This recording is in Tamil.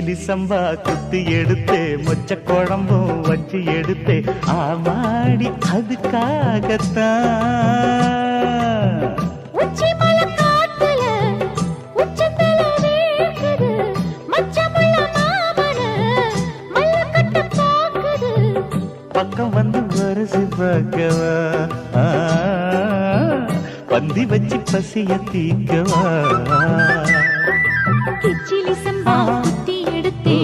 கிச்சிலி சம்பா குத்தி எடுத்தே மொச்ச குழம்பும் வச்சு எடுத்தே ஆமாடி அதுக்காகத்தான் உச்சி மலை காத்துல உச்சந்தல வேர்க்குது மச்சமுள்ள மாமன மல்லக்கட்ட பாக்குது பக்கம் வந்து வருசி பார்க்கவா பந்தி வச்சு பசிய தீக்கவா கிச்சிலி சம்பா குத்தி எடுத்தே